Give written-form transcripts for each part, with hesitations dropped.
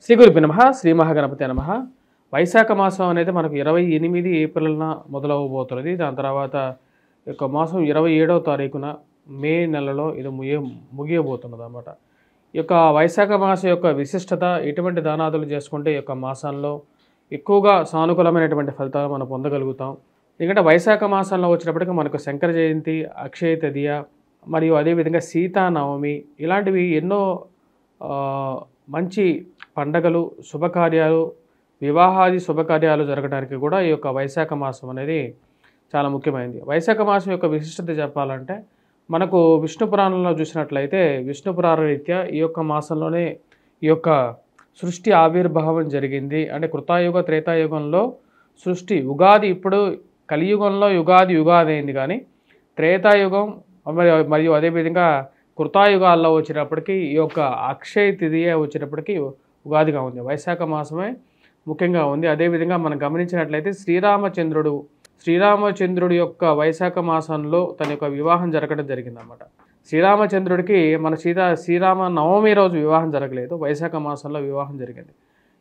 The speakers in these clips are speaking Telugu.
శ్రీ గురుభ్యో నమః. శ్రీ మహాగణపతి నమః. వైశాఖ మాసం అనేది మనకు 28 ఏప్రిల్న మొదలవబోతున్నది. దాని తర్వాత యొక్క మాసం 27వ తారీఖున మే నెలలో ఇది ముగియబోతున్నది అన్నమాట. ఈ యొక్క వైశాఖ మాసం యొక్క విశిష్టత, ఎటువంటి దానాదులు చేసుకుంటే ఈ యొక్క మాసంలో ఎక్కువగా సానుకూలమైనటువంటి ఫలితాలు మనం పొందగలుగుతాం. ఎందుకంటే వైశాఖ మాసంలో వచ్చినప్పటికీ మనకు శంకర జయంతి, అక్షయ తదియ మరియు అదేవిధంగా సీతానవమి ఇలాంటివి ఎన్నో మంచి పండగలు, శుభకార్యాలు, వివాహాది శుభకార్యాలు జరగడానికి కూడా ఈ యొక్క వైశాఖ మాసం అనేది చాలా ముఖ్యమైనది. వైశాఖ మాసం యొక్క విశిష్టత చెప్పాలంటే మనకు విష్ణు పురాణంలో చూసినట్లయితే విష్ణు పురాణ రీత్యా ఈ యొక్క మాసంలోనే ఈ యొక్క సృష్టి ఆవిర్భావం జరిగింది. అంటే కృతాయుగ త్రేతాయుగంలో సృష్టి ఉగాది, ఇప్పుడు కలియుగంలో యుగాది అయింది, కానీ త్రేతాయుగం మరియు అదేవిధంగా కృతాయుగాల్లో వచ్చినప్పటికీ ఈ యొక్క అక్షయ తిథియే వచ్చినప్పటికీ ఉగాదిగా ఉంది. వైశాఖ మాసమే ముఖ్యంగా ఉంది. అదేవిధంగా మనం గమనించినట్లయితే శ్రీరామచంద్రుడి యొక్క వైశాఖ మాసంలో తన యొక్క వివాహం జరగడం జరిగిందన్నమాట. శ్రీరామచంద్రుడికి మన శ్రీరామ నవమి రోజు వివాహం జరగలేదు, వైశాఖ మాసంలో వివాహం జరిగింది.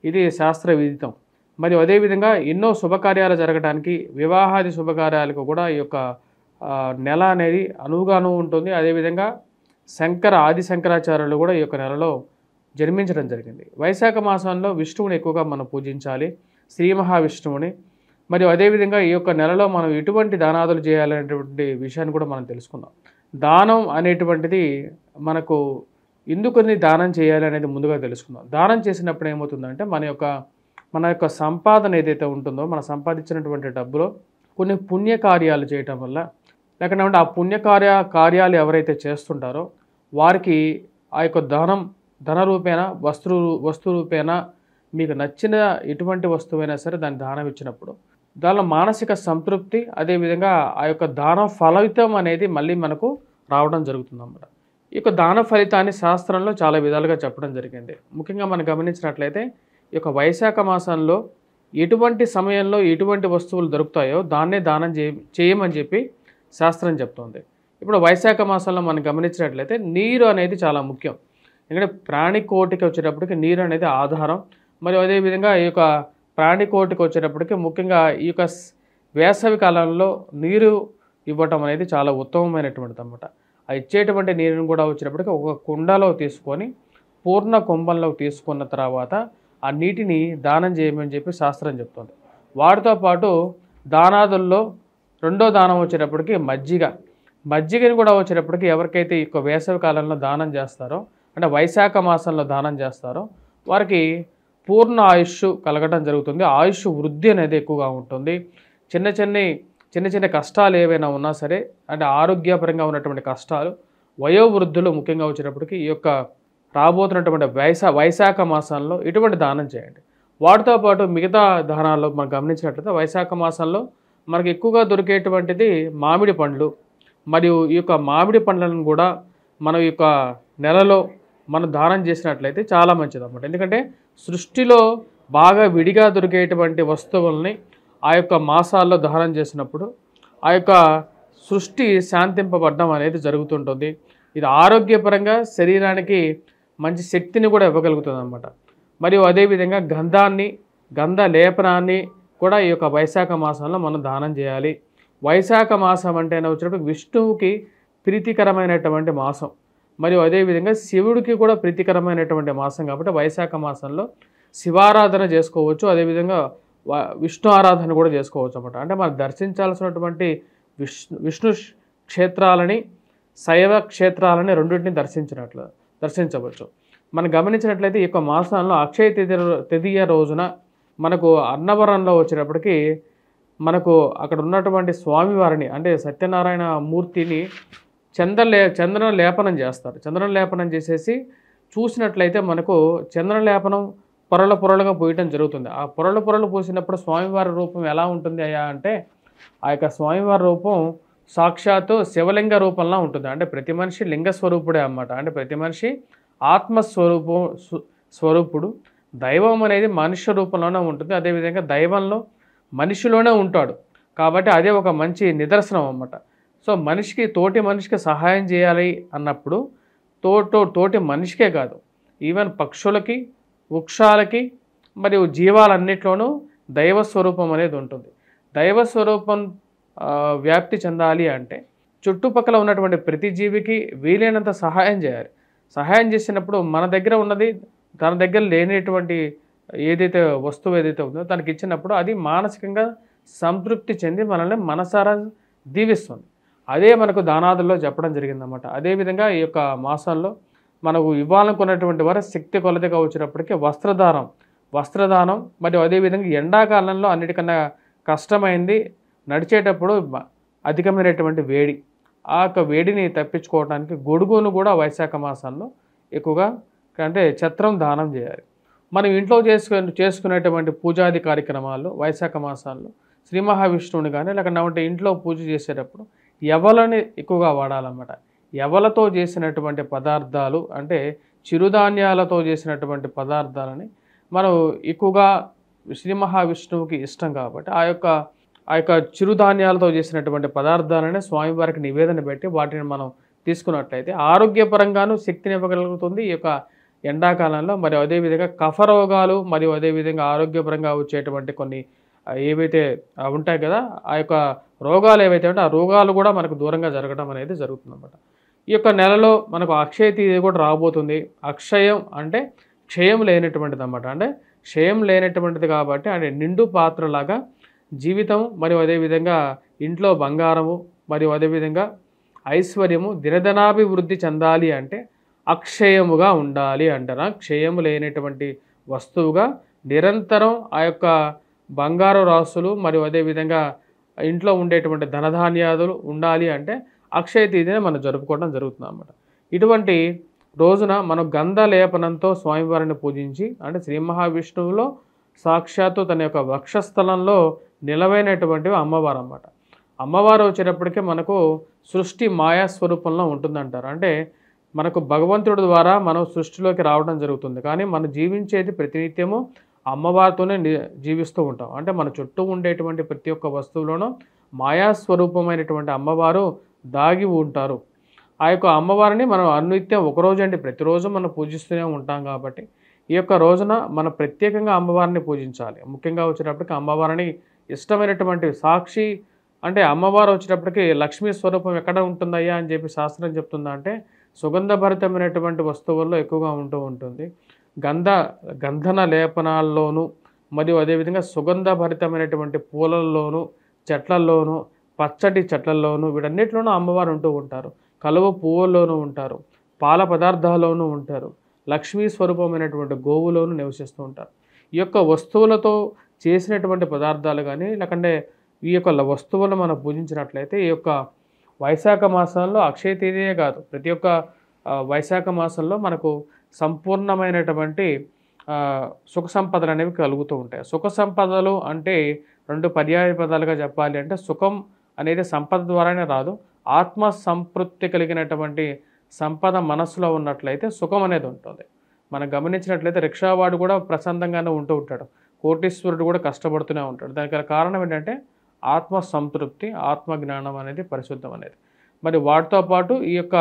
ఇది శాస్త్ర విదితం. మరియు అదేవిధంగా ఎన్నో శుభకార్యాలు జరగడానికి, వివాహాది శుభకార్యాలకు కూడా ఈ యొక్క నెల అనేది అనువుగాను ఉంటుంది. అదేవిధంగా ఆది శంకరాచార్యులు కూడా ఈ యొక్క నెలలో జన్మించడం జరిగింది. వైశాఖ మాసంలో విష్ణువుని ఎక్కువగా మనం పూజించాలి, శ్రీ మహావిష్ణువుని. మరియు అదేవిధంగా ఈ యొక్క నెలలో మనం ఎటువంటి దానాదులు చేయాలనేటువంటి విషయాన్ని కూడా మనం తెలుసుకుందాం. దానం అనేటువంటిది మనకు ఎందుకని దానం చేయాలి అనేది ముందుగా తెలుసుకుందాం. దానం చేసినప్పుడు ఏమవుతుందంటే మన యొక్క సంపాదన ఏదైతే ఉంటుందో, మన సంపాదించినటువంటి డబ్బులో కొన్ని పుణ్యకార్యాలు చేయటం వల్ల, లేకపోతే ఆ కార్యాలు ఎవరైతే చేస్తుంటారో వారికి ఆ యొక్క ధన రూపేణ, వస్తు రూపేణ మీకు నచ్చిన ఎటువంటి వస్తువైనా సరే దాన్ని దానం ఇచ్చినప్పుడు దానిలో మానసిక సంతృప్తి, అదేవిధంగా ఆ యొక్క దాన ఫలితం అనేది మళ్ళీ మనకు రావడం జరుగుతుందన్నమాట. ఈ యొక్క దాన ఫలితాన్ని శాస్త్రంలో చాలా విధాలుగా చెప్పడం జరిగింది. ముఖ్యంగా మనం గమనించినట్లయితే ఈ యొక్క వైశాఖ మాసంలో ఎటువంటి సమయంలో ఎటువంటి వస్తువులు దొరుకుతాయో దాన్నే దానం చేయమని చెప్పి శాస్త్రం చెప్తోంది. ఇప్పుడు వైశాఖ మాసంలో మనం గమనించినట్లయితే నీరు అనేది చాలా ముఖ్యం. ఎందుకంటే ప్రాణికోటికి వచ్చేటప్పటికి నీరు అనేది ఆధారం. మరియు అదేవిధంగా ఈ యొక్క ప్రాణికోటికి వచ్చేటప్పటికి ముఖ్యంగా ఈ యొక్క వేసవి కాలంలో నీరు ఇవ్వటం అనేది చాలా ఉత్తమమైనటువంటిది అన్నమాట. ఆ ఇచ్చేటువంటి నీరుని కూడా వచ్చేటప్పటికి ఒక కుండలో తీసుకొని పూర్ణ కుంభంలోకి తీసుకున్న తర్వాత ఆ నీటిని దానం చేయమని చెప్పి శాస్త్రం చెప్తుంది. వాటితో పాటు దానాదుల్లో రెండో దానం వచ్చేటప్పటికి మజ్జిగని కూడా వచ్చేటప్పటికి ఎవరికైతే ఈ యొక్క వేసవి కాలంలో దానం చేస్తారో, అంటే వైశాఖ మాసంలో దానం చేస్తారో వారికి పూర్ణ ఆయుష్ కలగడం జరుగుతుంది. ఆయుష్ వృద్ధి అనేది ఎక్కువగా ఉంటుంది. చిన్న చిన్న కష్టాలు ఏవైనా ఉన్నా సరే, అంటే ఆరోగ్యపరంగా ఉన్నటువంటి కష్టాలు, వయోవృద్ధులు ముఖ్యంగా వచ్చేటప్పటికి ఈ యొక్క రాబోతున్నటువంటి వైశాఖ మాసంలో ఇటువంటి దానం చేయండి. వాటితో పాటు మిగతా దానాల్లో మనం గమనించినట్లయితే వైశాఖ మాసంలో మనకు ఎక్కువగా దొరికేటువంటిది మామిడి పండ్లు. మరియు ఈ యొక్క మామిడి పండ్లను కూడా మనం ఈ యొక్క నెలలో మనం దానం చేసినట్లయితే చాలా మంచిది అన్నమాట. ఎందుకంటే సృష్టిలో బాగా విడిగా దొరికేటువంటి వస్తువుల్ని ఆ యొక్క మాసాల్లో దానం చేసినప్పుడు ఆ యొక్క సృష్టి శాంతింపబడడం అనేది జరుగుతుంటుంది. ఇది ఆరోగ్యపరంగా శరీరానికి మంచి శక్తిని కూడా ఇవ్వగలుగుతుంది అన్నమాట. మరియు అదేవిధంగా గంధ లేపనాన్ని కూడా ఈ యొక్క వైశాఖ మాసంలో మనం దానం చేయాలి. వైశాఖ మాసం అంటేనే వచ్చినప్పుడు విష్ణువుకి ప్రీతికరమైనటువంటి మాసం, మరియు అదేవిధంగా శివుడికి కూడా ప్రీతికరమైనటువంటి మాసం. కాబట్టి వైశాఖ మాసంలో శివారాధన చేసుకోవచ్చు, అదేవిధంగా విష్ణు ఆరాధన కూడా చేసుకోవచ్చు అన్నమాట. అంటే మనం దర్శించాల్సినటువంటి విష్ణు క్షేత్రాలని, శైవ క్షేత్రాలని రెండింటిని దర్శించవచ్చు. మనం గమనించినట్లయితే ఈ యొక్క మాసంలో అక్షయ తదియ రోజున మనకు అన్నవరంలో వచ్చినప్పటికీ మనకు అక్కడ ఉన్నటువంటి స్వామివారిని, అంటే సత్యనారాయణ మూర్తిని చంద్ర లేపనం చేస్తారు. చంద్ర లేపనం చేసేసి చూసినట్లయితే మనకు చంద్ర లేపనం పొరలుగా పోయటం జరుగుతుంది. ఆ పొరలు పోసినప్పుడు స్వామివారి రూపం ఎలా ఉంటుంది అయ్యా అంటే, ఆ యొక్క స్వామివారి రూపం సాక్షాత్తు శివలింగ రూపంలా ఉంటుంది. అంటే ప్రతి మనిషి లింగ స్వరూపుడే అన్నమాట. అంటే ప్రతి మనిషి స్వరూపుడు. దైవం అనేది మనుష్య రూపంలోనే ఉంటుంది. అదేవిధంగా దైవంలో మనిషిలోనే ఉంటాడు. కాబట్టి అదే ఒక మంచి నిదర్శనం అన్నమాట. సో తోటి మనిషికి సహాయం చేయాలి అన్నప్పుడు తోటి మనిషికే కాదు, ఈవెన్ పక్షులకి, వృక్షాలకి మరియు జీవాలన్నిట్లోనూ దైవ స్వరూపం అనేది ఉంటుంది. దైవ స్వరూపం వ్యాప్తి చెందాలి అంటే చుట్టుపక్కల ఉన్నటువంటి ప్రతి జీవికి వీలైనంత సహాయం చేయాలి. సహాయం చేసినప్పుడు మన దగ్గర ఉన్నది తన దగ్గర లేనటువంటి ఏదైతే వస్తువు ఏదైతే ఉందో తనకి ఇచ్చినప్పుడు అది మానసికంగా సంతృప్తి చెంది మనల్ని మనసారా దీవిస్తుంది. అదే మనకు దానాదుల్లో చెప్పడం జరిగిందన్నమాట. అదేవిధంగా ఈ యొక్క మాసంలో మనకు ఇవ్వాలనుకున్నటువంటి వారు శక్తి కొలతగా వచ్చినప్పటికీ వస్త్రదానం మరియు అదేవిధంగా ఎండాకాలంలో అన్నిటికన్నా కష్టమైంది నడిచేటప్పుడు అధికమైనటువంటి వేడి. ఆ యొక్క వేడిని తప్పించుకోవడానికి గొడుగును కూడా వైశాఖ మాసంలో ఎక్కువగా అంటే ఛత్రం దానం చేయాలి. మనం ఇంట్లో చేసుకునేటువంటి పూజాది కార్యక్రమాలు వైశాఖ మాసాల్లో శ్రీ మహావిష్ణువుని కానీ లేకపోతే ఇంట్లో పూజ చేసేటప్పుడు ఎవలని ఎక్కువగా వాడాలన్నమాట. ఎవలతో చేసినటువంటి పదార్థాలు అంటే చిరుధాన్యాలతో చేసినటువంటి పదార్థాలని మనం ఎక్కువగా శ్రీ మహావిష్ణువుకి ఇష్టం కాబట్టి ఆ యొక్క చిరుధాన్యాలతో చేసినటువంటి పదార్థాలనే స్వామివారికి నివేదన పెట్టి వాటిని మనం తీసుకున్నట్లయితే ఆరోగ్యపరంగాను శక్తిని ఇవ్వగలుగుతుంది ఈ యొక్క ఎండాకాలంలో. మరియు అదేవిధంగా కఫ రోగాలు మరియు అదేవిధంగా ఆరోగ్యపరంగా వచ్చేటువంటి కొన్ని ఏవైతే ఉంటాయి కదా ఆ యొక్క రోగాలు ఏవైతే ఉంటే ఆ రోగాలు కూడా మనకు దూరంగా జరగడం అనేది జరుగుతుందన్నమాట. ఈ యొక్క నెలలో మనకు అక్షయ తేదీ కూడా రాబోతుంది. అక్షయం అంటే క్షయం లేనటువంటిది అన్నమాట. అంటే క్షయం లేనటువంటిది కాబట్టి అంటే నిండు పాత్రలాగా జీవితం మరియు అదేవిధంగా ఇంట్లో బంగారము మరియు అదేవిధంగా ఐశ్వర్యము దినదినాభివృద్ధి చెందాలి అంటే అక్షయముగా ఉండాలి అంటారా. క్షయము లేనటువంటి వస్తువుగా నిరంతరం ఆ యొక్క బంగారు రాసులు మరియు అదేవిధంగా ఇంట్లో ఉండేటువంటి ధనధాన్యాదులు ఉండాలి అంటే అక్షయ తేదీని మనం జరుపుకోవడం జరుగుతుంది అన్నమాట. ఇటువంటి రోజున మనం గంధ లేపనంతో స్వామివారిని పూజించి అంటే శ్రీ మహావిష్ణువులో సాక్షాత్తు తన యొక్క వక్షస్థలంలో నిలవైనటువంటివి అమ్మవారు అన్నమాట. అమ్మవారు వచ్చేటప్పటికే మనకు సృష్టి మాయా స్వరూపంలో ఉంటుందంటారు. అంటే మనకు భగవంతుడి ద్వారా మనం సృష్టిలోకి రావడం జరుగుతుంది. కానీ మనం జీవించేది ప్రతినిత్యము అమ్మవారితోనే జీవిస్తూ ఉంటాం. అంటే మన చుట్టూ ఉండేటువంటి ప్రతి ఒక్క వస్తువులోనూ మాయాస్వరూపమైనటువంటి అమ్మవారు దాగి ఉంటారు. ఆ యొక్క అమ్మవారిని మనం అనిత్యం ఒకరోజు అంటే ప్రతిరోజు మనం పూజిస్తూనే ఉంటాం కాబట్టి ఈ యొక్క రోజున మనం ప్రత్యేకంగా అమ్మవారిని పూజించాలి. ముఖ్యంగా వచ్చేటప్పటికి అమ్మవారిని ఇష్టమైనటువంటి సాక్షి అంటే అమ్మవారు వచ్చేటప్పటికి లక్ష్మీ స్వరూపం ఎక్కడ ఉంటుందయ్యా అని చెప్పి శాస్త్రం చెప్తుందా అంటే సుగంధభరితమైనటువంటి వస్తువుల్లో ఎక్కువగా ఉంటుంది. గంధన లేపనాల్లోనూ మరియు అదేవిధంగా సుగంధభరితమైనటువంటి పూలల్లోనూ చెట్లల్లోనూ పచ్చటి చెట్లల్లోనూ వీటన్నిటిలోనూ అమ్మవారు ఉంటూ ఉంటారు. కలువ పువ్వుల్లోనూ ఉంటారు, పాల పదార్థాల్లోనూ ఉంటారు, లక్ష్మీ స్వరూపమైనటువంటి గోవులోనూ నివసిస్తూ ఉంటారు. ఈ యొక్క వస్తువులతో చేసినటువంటి పదార్థాలు కానీ లేకంటే ఈ యొక్క వస్తువులను మనం పూజించినట్లయితే ఈ యొక్క వైశాఖ మాసంలో అక్షయ తేదీయే కాదు ప్రతి ఒక్క వైశాఖ మాసంలో మనకు సంపూర్ణమైనటువంటి సుఖ సంపదలు అనేవి కలుగుతూ ఉంటాయి. సుఖ సంపదలు అంటే రెండు పర్యాయ పదాలుగా చెప్పాలి అంటే సుఖం అనేది సంపద ద్వారానే రాదు. ఆత్మ సంతృప్తి కలిగినటువంటి సంపద మనసులో ఉన్నట్లయితే సుఖం అనేది ఉంటుంది. మనం గమనించినట్లయితే రిక్షావాడు కూడా ప్రశాంతంగానే ఉంటూ ఉంటాడు, కోటీశ్వరుడు కూడా కష్టపడుతూనే ఉంటాడు. దానికి కారణం ఏంటంటే ఆత్మ సంతృప్తి, ఆత్మ జ్ఞానం అనేది పరిశుద్ధం అనేది. మరి వాటితో పాటు ఈ యొక్క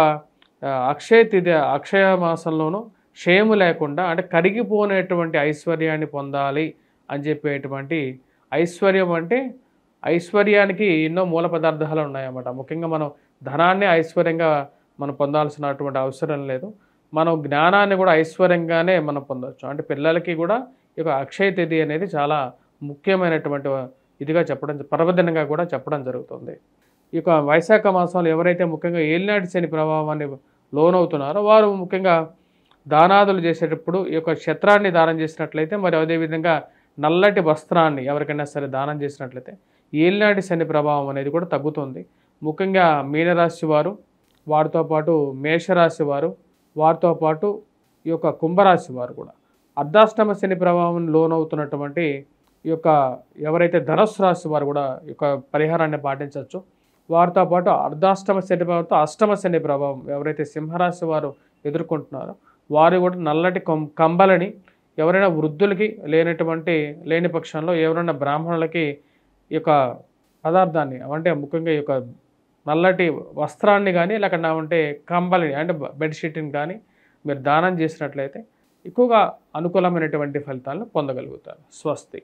అక్షయ మాసంలోనూ క్షయము లేకుండా అంటే కరిగిపోనేటువంటి ఐశ్వర్యాన్ని పొందాలి అని చెప్పేటువంటి ఐశ్వర్యం అంటే ఐశ్వర్యానికి ఎన్నో మూల పదార్థాలు ఉన్నాయన్నమాట. ముఖ్యంగా మనం ధనాన్ని ఐశ్వర్యంగా మనం పొందాల్సినటువంటి అవసరం లేదు. మనం జ్ఞానాన్ని కూడా ఐశ్వర్యంగానే మనం పొందవచ్చు. అంటే పిల్లలకి కూడా ఈ యొక్క అక్షయ తేదీ అనేది చాలా ముఖ్యమైనటువంటి ఇదిగా చెప్పడం పర్వదినంగా కూడా చెప్పడం జరుగుతుంది. ఈ యొక్క వైశాఖ మాసంలో ఎవరైతే ముఖ్యంగా ఏలినాటి శని ప్రభావాన్ని లోనవుతున్నారో వారు ముఖ్యంగా దానాదులు చేసేటప్పుడు ఈ యొక్క క్షత్రాన్ని దానం చేసినట్లయితే మరి అదేవిధంగా నల్లటి వస్త్రాన్ని ఎవరికైనా సరే దానం చేసినట్లయితే ఏలినాటి శని ప్రభావం అనేది కూడా తగ్గుతుంది. ముఖ్యంగా మీనరాశి వారు, వారితో పాటు మేషరాశి వారు, వారితో పాటు ఈ యొక్క కుంభరాశి వారు కూడా అర్ధాష్టమ శని ప్రభావం లోనవుతున్నటువంటి ఈ యొక్క ఎవరైతే ధనుస్సు రాశి వారు కూడా ఈ యొక్క పరిహారాన్ని పాటించవచ్చు. వారితో పాటు అర్ధాష్టమ శని ప్రభావంతో అష్టమ శని ప్రభావం ఎవరైతే సింహరాశి వారు ఎదుర్కొంటున్నారో వారు కూడా నల్లటి కంబలని ఎవరైనా వృద్ధులకి లేని పక్షంలో ఎవరైనా బ్రాహ్మణులకి ఈ యొక్క పదార్థాన్ని అంటే ముఖ్యంగా ఈ యొక్క నల్లటి వస్త్రాన్ని కానీ లేకుండా కంబలిని అంటే బెడ్షీట్ని కానీ మీరు దానం చేసినట్లయితే ఎక్కువగా అనుకూలమైనటువంటి ఫలితాలను పొందగలుగుతారు. స్వస్తి.